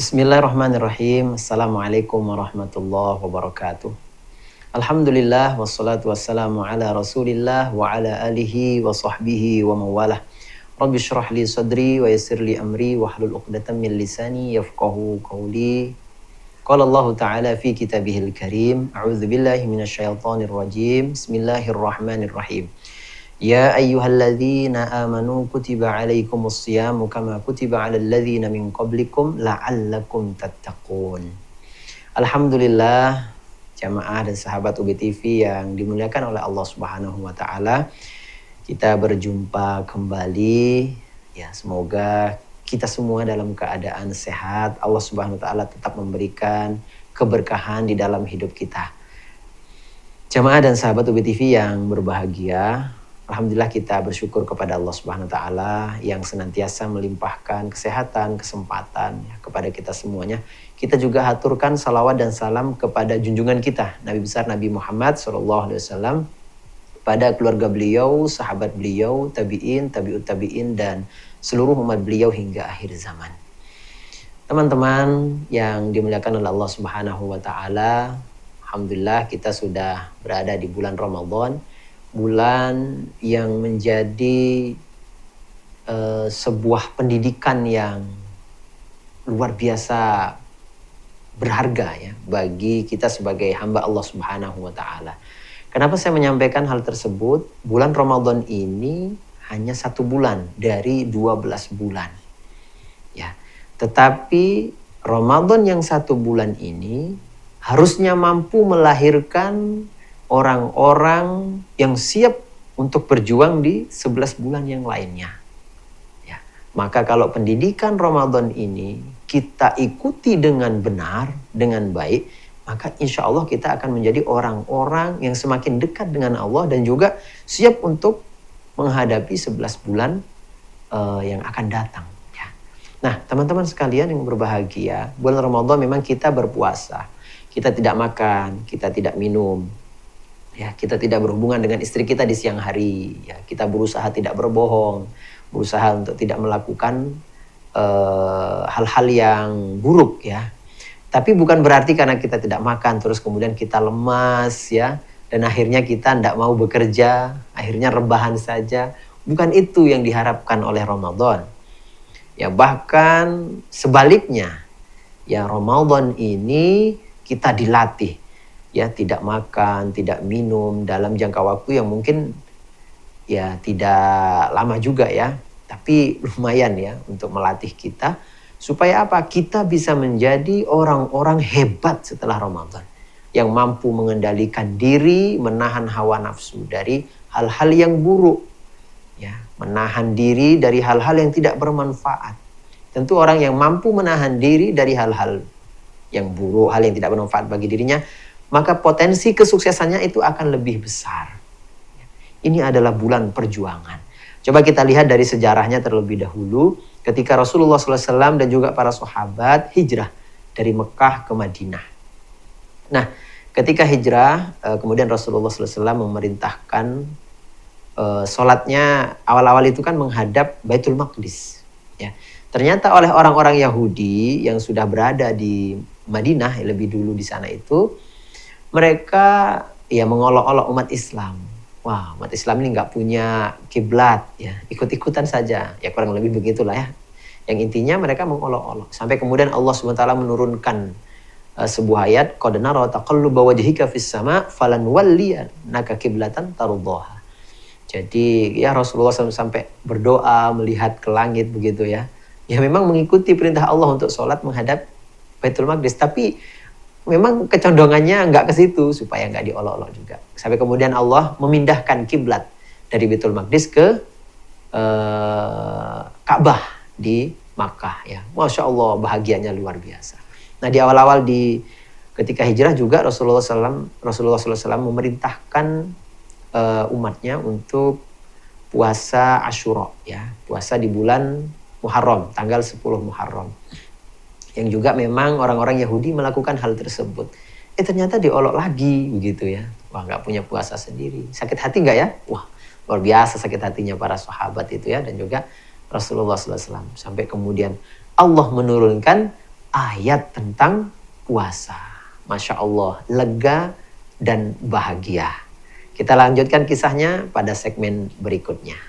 Bismillahirrahmanirrahim. Assalamualaikum warahmatullahi wabarakatuh. Alhamdulillah wassalatu wassalamu ala Rasulillah wa ala alihi wa sahbihi wa mawalah. Rabbi shrah li sadri wa yassir li amri wa hlul 'uqdatam min lisani yafqahu qawli. Qala Allah Ta'ala fi kitabihil karim. A'udzu billahi minasyaitonir rajim. Bismillahirrahmanirrahim. Ya ayyuhalladzina amanu kutiba alaikumus siyamu kama kutiba alal ladzina min qablikum la'allakum tattaqun. Alhamdulillah jamaah dan sahabat UB TV yang dimuliakan oleh Allah Subhanahu wa taala. Kita berjumpa kembali. Ya, semoga kita semua dalam keadaan sehat. Allah Subhanahu wa taala tetap memberikan keberkahan di dalam hidup kita. Jamaah dan sahabat UB TV yang berbahagia, alhamdulillah kita bersyukur kepada Allah Subhanahu wa taala yang senantiasa melimpahkan kesehatan, kesempatan ya, kepada kita semuanya. Kita juga haturkan salawat dan salam kepada junjungan kita, Nabi besar Nabi Muhammad SAW, pada keluarga beliau, sahabat beliau, tabi'in, tabi'ut tabi'in, dan seluruh umat beliau hingga akhir zaman. Teman-teman yang dimuliakan oleh Allah Subhanahu wa taala, alhamdulillah kita sudah berada di bulan Ramadan. Bulan yang menjadi sebuah pendidikan yang luar biasa berharga ya bagi kita sebagai hamba Allah Subhanahu wa taala. Kenapa saya menyampaikan hal tersebut? Bulan Ramadan ini hanya 1 bulan dari 12 bulan. Ya. Tetapi Ramadan yang 1 bulan ini harusnya mampu melahirkan orang-orang yang siap untuk berjuang di 11 bulan yang lainnya. Ya. Maka kalau pendidikan Ramadan ini kita ikuti dengan benar, dengan baik, maka insya Allah kita akan menjadi orang-orang yang semakin dekat dengan Allah dan juga siap untuk menghadapi 11 bulan yang akan datang. Ya. Nah, teman-teman sekalian yang berbahagia, bulan Ramadan memang kita berpuasa. Kita tidak makan, kita tidak minum. Ya, kita tidak berhubungan dengan istri kita di siang hari. Ya, kita berusaha tidak berbohong, berusaha untuk tidak melakukan hal-hal yang buruk ya. Tapi bukan berarti karena kita tidak makan terus kemudian kita lemas ya, dan akhirnya kita tidak mau bekerja, akhirnya rebahan saja. Bukan itu yang diharapkan oleh Ramadan. Ya, bahkan sebaliknya. Ya, Ramadan ini kita dilatih ya, tidak makan, tidak minum dalam jangka waktu yang mungkin ya tidak lama juga ya, tapi lumayan ya untuk melatih kita supaya apa? Kita bisa menjadi orang-orang hebat setelah Ramadan yang mampu mengendalikan diri, menahan hawa nafsu dari hal-hal yang buruk ya, menahan diri dari hal-hal yang tidak bermanfaat. Tentu orang yang mampu menahan diri dari hal-hal yang buruk, hal yang tidak bermanfaat bagi dirinya, maka potensi kesuksesannya itu akan lebih besar. Ini adalah bulan perjuangan. Coba kita lihat dari sejarahnya terlebih dahulu. Ketika Rasulullah SAW dan juga para sahabat hijrah dari Mekah ke Madinah. Nah, ketika hijrah, kemudian Rasulullah SAW memerintahkan sholatnya awal-awal itu kan menghadap Baitul Maqdis. Ya. Ternyata oleh orang-orang Yahudi yang sudah berada di Madinah lebih dulu di sana itu, mereka ya mengolok-olok umat Islam. Wah, umat Islam ini nggak punya kiblat ya, ikut-ikutan saja. Ya kurang lebih begitulah ya. Yang intinya mereka mengolok-olok. Sampai kemudian Allah SWT menurunkan sebuah ayat, qad nara taqalluba wajhika fis sama falanwalliyannaka qiblatan tardhaha. Jadi ya Rasulullah SAW sampai berdoa melihat ke langit begitu ya. Ya memang mengikuti perintah Allah untuk sholat menghadap Baitul Maqdis, tapi memang kecondongannya nggak ke situ supaya nggak diolok-olok juga. Sampai kemudian Allah memindahkan kiblat dari Baitul Maqdis ke Ka'bah di Makkah ya. Masya Allah bahagianya luar biasa. Nah di awal-awal ketika hijrah juga Rasulullah SAW memerintahkan umatnya untuk puasa Asyura ya, puasa di bulan Muharram, tanggal 10 Muharram. Yang juga memang orang-orang Yahudi melakukan hal tersebut. Ternyata diolok lagi begitu ya. Wah, nggak punya puasa sendiri. Sakit hati nggak ya? Wah, luar biasa sakit hatinya para sahabat itu ya. Dan juga Rasulullah SAW. Sampai kemudian Allah menurunkan ayat tentang puasa. Masya Allah, lega dan bahagia. Kita lanjutkan kisahnya pada segmen berikutnya.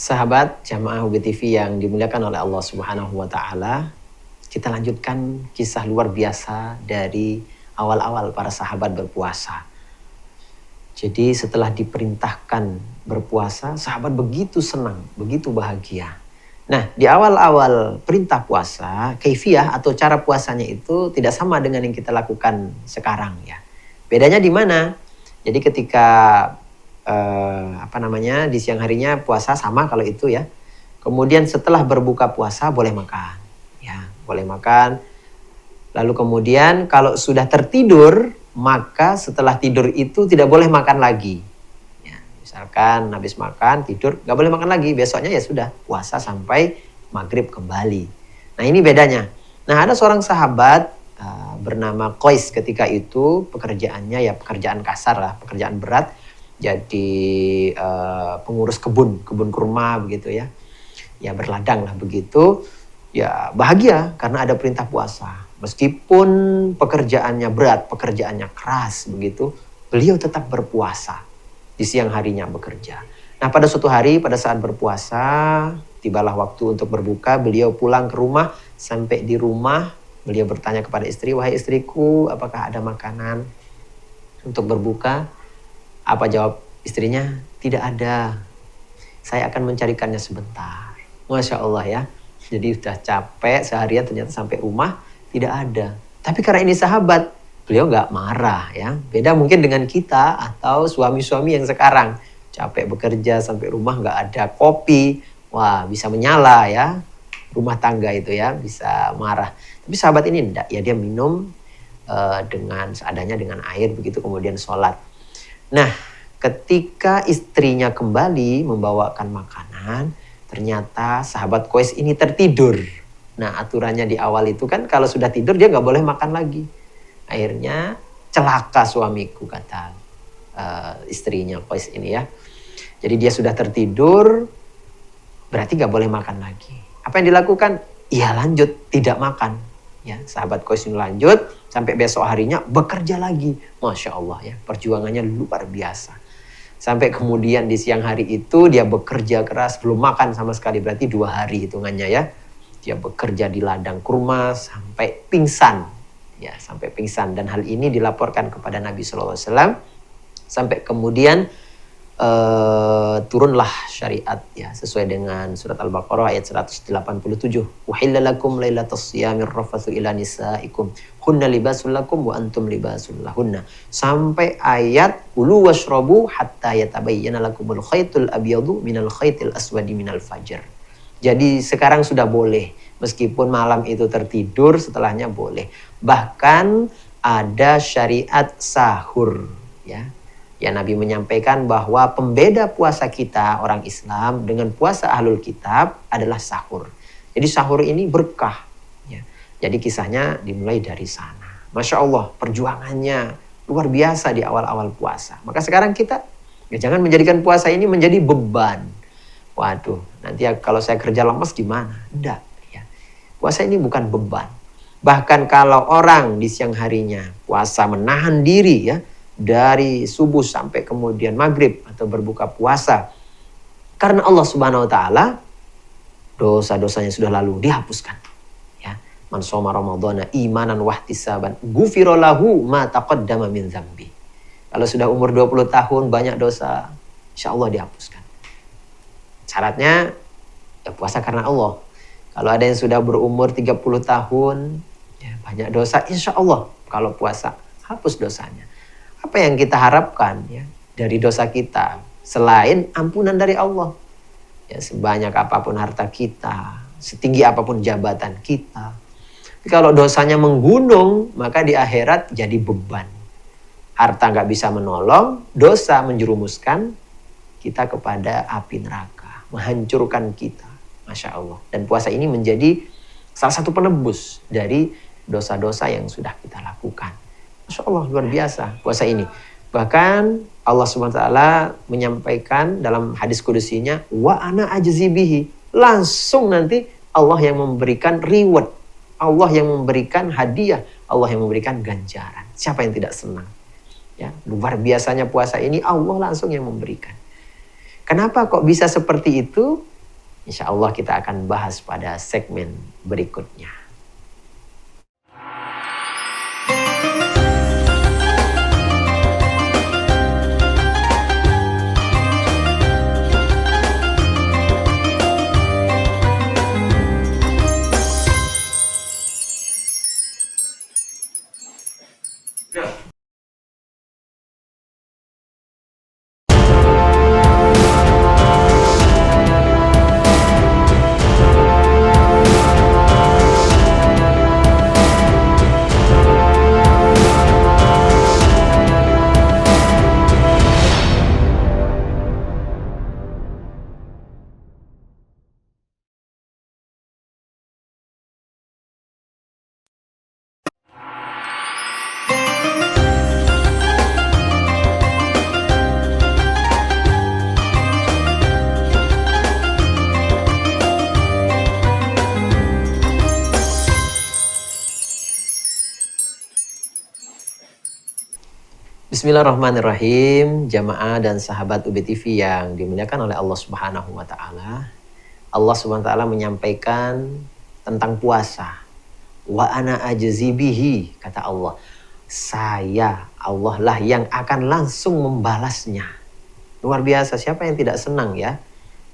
Sahabat jamaah UB TV yang dimuliakan oleh Allah Subhanahu wa taala, kita lanjutkan kisah luar biasa dari awal-awal para sahabat berpuasa. Jadi setelah diperintahkan berpuasa, sahabat begitu senang, begitu bahagia. Nah, di awal-awal perintah puasa, kaifiyah atau cara puasanya itu tidak sama dengan yang kita lakukan sekarang ya. Bedanya di mana? Jadi ketika di siang harinya puasa sama kalau itu ya. Kemudian setelah berbuka puasa boleh makan, ya boleh makan. Lalu kemudian kalau sudah tertidur, maka setelah tidur itu tidak boleh makan lagi. Ya, misalkan habis makan tidur nggak boleh makan lagi, besoknya ya sudah puasa sampai maghrib kembali. Nah ini bedanya. Nah ada seorang sahabat bernama Qais ketika itu pekerjaannya ya pekerjaan kasar lah, pekerjaan berat. Jadi pengurus kebun kurma begitu ya. Ya berladang lah begitu. Ya bahagia karena ada perintah puasa. Meskipun pekerjaannya berat, pekerjaannya keras begitu, beliau tetap berpuasa. Di siang harinya bekerja. Nah pada suatu hari pada saat berpuasa, tibalah waktu untuk berbuka, beliau pulang ke rumah. Sampai di rumah beliau bertanya kepada istri, "Wahai istriku, apakah ada makanan untuk berbuka?" Apa jawab istrinya? Tidak ada. Saya akan mencarikannya sebentar. Masya Allah ya. Jadi sudah capek seharian ternyata sampai rumah tidak ada. Tapi karena ini sahabat, beliau nggak marah ya. Beda mungkin dengan kita atau suami-suami yang sekarang. Capek bekerja sampai rumah nggak ada kopi. Wah bisa menyala ya. Rumah tangga itu ya bisa marah. Tapi sahabat ini enggak. Ya dia minum dengan seadanya dengan air begitu kemudian sholat. Nah, ketika istrinya kembali membawakan makanan, ternyata sahabat Qais ini tertidur. Nah, aturannya di awal itu kan kalau sudah tidur dia nggak boleh makan lagi. Akhirnya celaka suamiku kata istrinya Qais ini ya. Jadi dia sudah tertidur, berarti nggak boleh makan lagi. Apa yang dilakukan? Ya lanjut tidak makan. Ya, sahabat Qais ini lanjut sampai besok harinya bekerja lagi. Masya Allah ya, perjuangannya luar biasa. Sampai kemudian di siang hari itu dia bekerja keras, belum makan sama sekali. Berarti 2 hari hitungannya ya. Dia bekerja di ladang kurma sampai pingsan. Ya, sampai pingsan. Dan hal ini dilaporkan kepada Nabi SAW. Sampai kemudian turunlah syariat ya sesuai dengan surat Al-Baqarah ayat 187. Uhilla lakum lailatas siyamir rafathu ila nisaikum hunna libasul lakum wa antum libasul lahunna. Sampai ayat kulu washrabu hatta yatabayyana lakumul khaytul abyadu minal khaytil aswadi minal fajr. Jadi sekarang sudah boleh meskipun malam itu tertidur, setelahnya boleh. Bahkan ada syariat sahur ya. Ya Nabi menyampaikan bahwa pembeda puasa kita orang Islam dengan puasa ahlul kitab adalah sahur. Jadi sahur ini berkah. Ya. Jadi kisahnya dimulai dari sana. Masya Allah perjuangannya luar biasa di awal-awal puasa. Maka sekarang kita ya jangan menjadikan puasa ini menjadi beban. Waduh nanti ya kalau saya kerja lemas gimana? Enggak. Ya. Puasa ini bukan beban. Bahkan kalau orang di siang harinya puasa menahan diri ya. Dari subuh sampai kemudian maghrib atau berbuka puasa Karena Allah Subhanahu wa taala dosa-dosanya sudah lalu dihapuskan. Ya. Man shoma ramadhana imanan wahtisaban ghufira lahu ma taqaddama min dzambi. Kalau sudah umur 20 tahun banyak dosa, insya Allah dihapuskan. Syaratnya ya puasa karena Allah. Kalau ada yang sudah berumur 30 tahun, ya banyak dosa, insya Allah kalau puasa hapus dosanya. Apa yang kita harapkan ya dari dosa kita selain ampunan dari Allah? Ya, sebanyak apapun harta kita, setinggi apapun jabatan kita. Tapi kalau dosanya menggunung, maka di akhirat jadi beban. Harta nggak bisa menolong, dosa menjerumuskan kita kepada api neraka, menghancurkan kita. Masya Allah. Dan puasa ini menjadi salah satu penebus dari dosa-dosa yang sudah kita lakukan. Masya Allah, luar biasa puasa ini. Bahkan Allah SWT menyampaikan dalam hadis kudusinya, wa ana ajzi bihi. Langsung nanti Allah yang memberikan reward. Allah yang memberikan hadiah. Allah yang memberikan ganjaran. Siapa yang tidak senang? Ya, luar biasanya puasa ini Allah langsung yang memberikan. Kenapa kok bisa seperti itu? Insya Allah kita akan bahas pada segmen berikutnya. Bismillahirrahmanirrahim, jamaah dan sahabat UB TV yang dimuliakan oleh Allah Subhanahu wa taala. Allah Subhanahu wa taala menyampaikan tentang puasa. Wa ana ajzi bihi, kata Allah. Saya, Allah lah yang akan langsung membalasnya. Luar biasa, siapa yang tidak senang ya?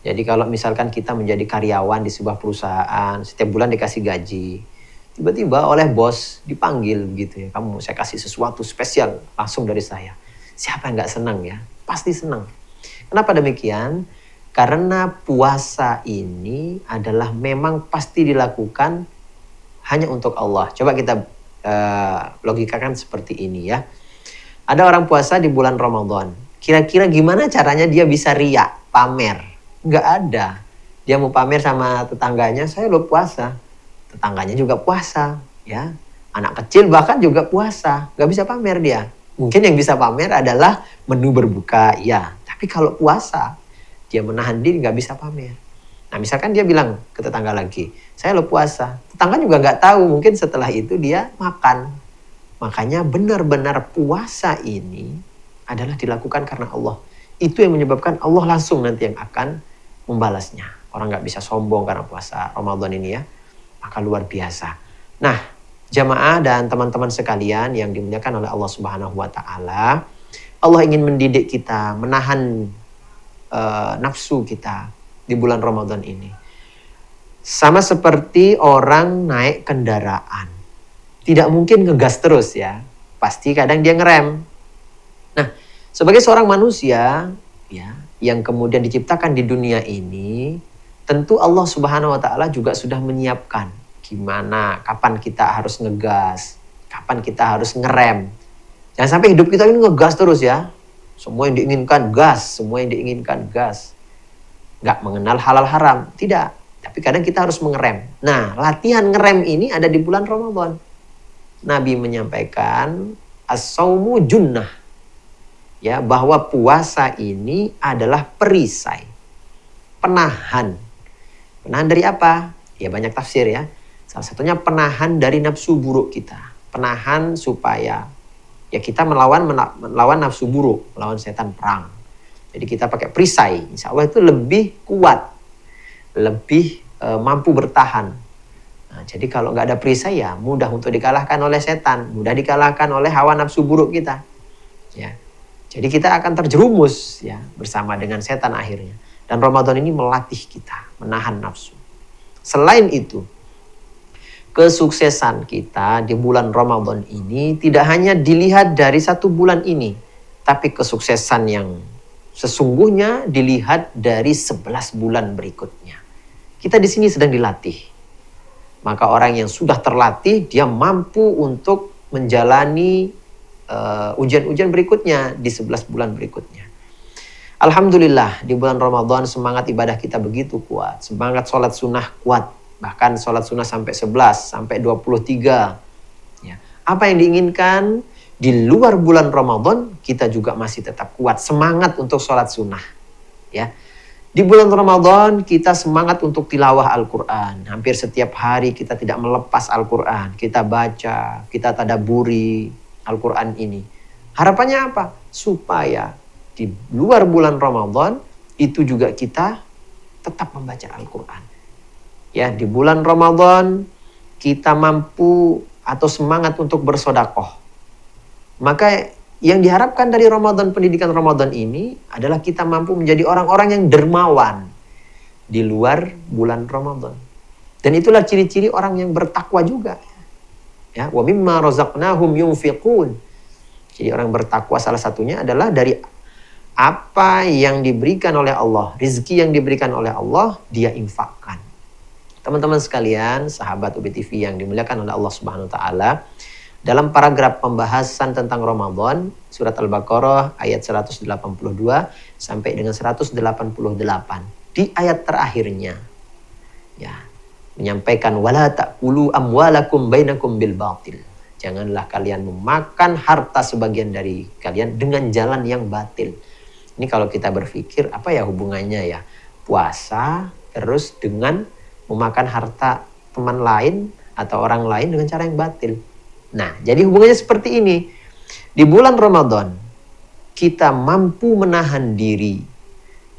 Jadi kalau misalkan kita menjadi karyawan di sebuah perusahaan, setiap bulan dikasih gaji. Tiba-tiba oleh bos dipanggil gitu ya, kamu saya kasih sesuatu spesial langsung dari saya. Siapa yang gak senang ya? Pasti senang. Kenapa demikian? Karena puasa ini adalah memang pasti dilakukan hanya untuk Allah. Coba kita logikakan seperti ini ya. Ada orang puasa di bulan Ramadan. Kira-kira gimana caranya dia bisa riak, pamer? Gak ada. Dia mau pamer sama tetangganya, saya lo puasa. Tetangganya juga puasa, ya. Anak kecil bahkan juga puasa, nggak bisa pamer dia. Mungkin yang bisa pamer adalah menu berbuka, ya. Tapi kalau puasa, dia menahan diri nggak bisa pamer. Nah, misalkan dia bilang ke tetangga lagi, saya lo puasa. Tetangga juga nggak tahu, mungkin setelah itu dia makan. Makanya benar-benar puasa ini adalah dilakukan karena Allah. Itu yang menyebabkan Allah langsung nanti yang akan membalasnya. Orang nggak bisa sombong karena puasa Ramadan ini ya. Maka luar biasa. Nah, jamaah dan teman-teman sekalian yang dimuliakan oleh Allah Subhanahu wa taala, Allah ingin mendidik kita, menahan nafsu kita di bulan Ramadan ini. Sama seperti orang naik kendaraan. Tidak mungkin ngegas terus ya. Pasti kadang dia ngerem. Nah, sebagai seorang manusia ya, yang kemudian diciptakan di dunia ini, tentu Allah Subhanahu wa taala juga sudah menyiapkan gimana, kapan kita harus ngegas, kapan kita harus ngerem. Jangan sampai hidup kita ini ngegas terus ya. Semua yang diinginkan gas, semua yang diinginkan gas. Nggak mengenal halal haram, tidak. Tapi kadang kita harus mengerem. Nah, latihan ngerem ini ada di bulan Ramadan. Nabi menyampaikan as-saumu junnah. Ya, bahwa puasa ini adalah perisai, penahan. Penahan dari apa? Ya banyak tafsir ya. Salah satunya penahan dari nafsu buruk kita. Penahan supaya ya kita melawan nafsu buruk, melawan setan perang. Jadi kita pakai perisai, insya Allah itu lebih kuat, lebih mampu bertahan. Nah, jadi kalau nggak ada perisai ya mudah untuk dikalahkan oleh setan, mudah dikalahkan oleh hawa nafsu buruk kita. Ya, jadi kita akan terjerumus ya bersama dengan setan akhirnya. Dan Ramadan ini melatih kita menahan nafsu. Selain itu, kesuksesan kita di bulan Ramadan ini tidak hanya dilihat dari 1 bulan ini, tapi kesuksesan yang sesungguhnya dilihat dari 11 bulan berikutnya. Kita di sini sedang dilatih. Maka orang yang sudah terlatih, dia mampu untuk menjalani ujian-ujian berikutnya di 11 bulan berikutnya. Alhamdulillah di bulan Ramadan semangat ibadah kita begitu kuat. Semangat sholat sunnah kuat. Bahkan sholat sunnah sampai 11, sampai 23. Ya. Apa yang diinginkan di luar bulan Ramadan, kita juga masih tetap kuat. Semangat untuk sholat sunnah. Ya. Di bulan Ramadan kita semangat untuk tilawah Al-Quran. Hampir setiap hari kita tidak melepas Al-Quran. Kita baca, kita tadabburi Al-Quran ini. Harapannya apa? Supaya di luar bulan Ramadan itu juga kita tetap membaca Al-Quran. Ya, di bulan Ramadan kita mampu atau semangat untuk bersedekah. Maka yang diharapkan dari Ramadan, pendidikan Ramadan ini adalah kita mampu menjadi orang-orang yang dermawan di luar bulan Ramadan. Dan itulah ciri-ciri orang yang bertakwa juga. Ya, wa mimma razaqnahum yunfiqun. Jadi orang bertakwa salah satunya adalah dari apa yang diberikan oleh Allah, rezeki yang diberikan oleh Allah, dia infakkan. Teman-teman sekalian, sahabat UBTV yang dimuliakan oleh Allah Subhanahu wa taala, dalam paragraf pembahasan tentang Ramadan, surat Al-Baqarah ayat 182 sampai dengan 188. Di ayat terakhirnya, ya, menyampaikan wala ta'kulu amwalakum bainakum bil batil. Janganlah kalian memakan harta sebagian dari kalian dengan jalan yang batil. Ini kalau kita berpikir apa ya hubungannya ya? Puasa terus dengan memakan harta teman lain atau orang lain dengan cara yang batil. Nah, jadi hubungannya seperti ini. Di bulan Ramadan, kita mampu menahan diri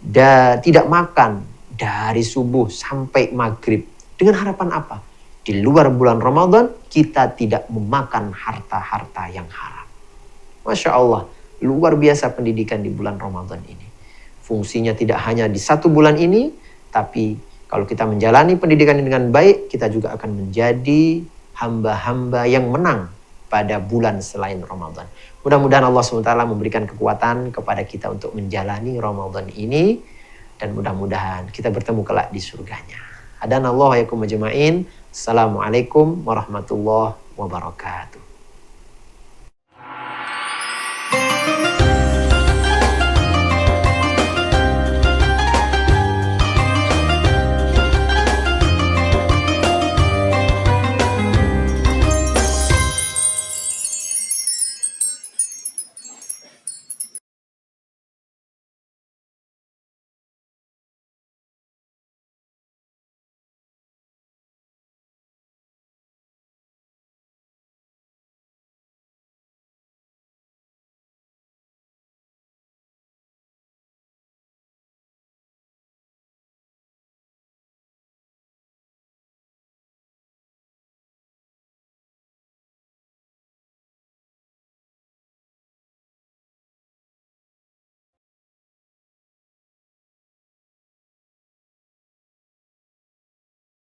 dan tidak makan dari subuh sampai maghrib. Dengan harapan apa? Di luar bulan Ramadan, kita tidak memakan harta-harta yang haram. Masya Allah, luar biasa pendidikan di bulan Ramadan ini. Fungsinya tidak hanya di 1 bulan ini, tapi kalau kita menjalani pendidikan ini dengan baik, kita juga akan menjadi hamba-hamba yang menang pada bulan selain Ramadan. Mudah-mudahan Allah SWT memberikan kekuatan kepada kita untuk menjalani Ramadan ini. Dan mudah-mudahan kita bertemu kelak di surganya. Hadanallahu wa iyyakum ajma'in. Assalamualaikum warahmatullahi wabarakatuh.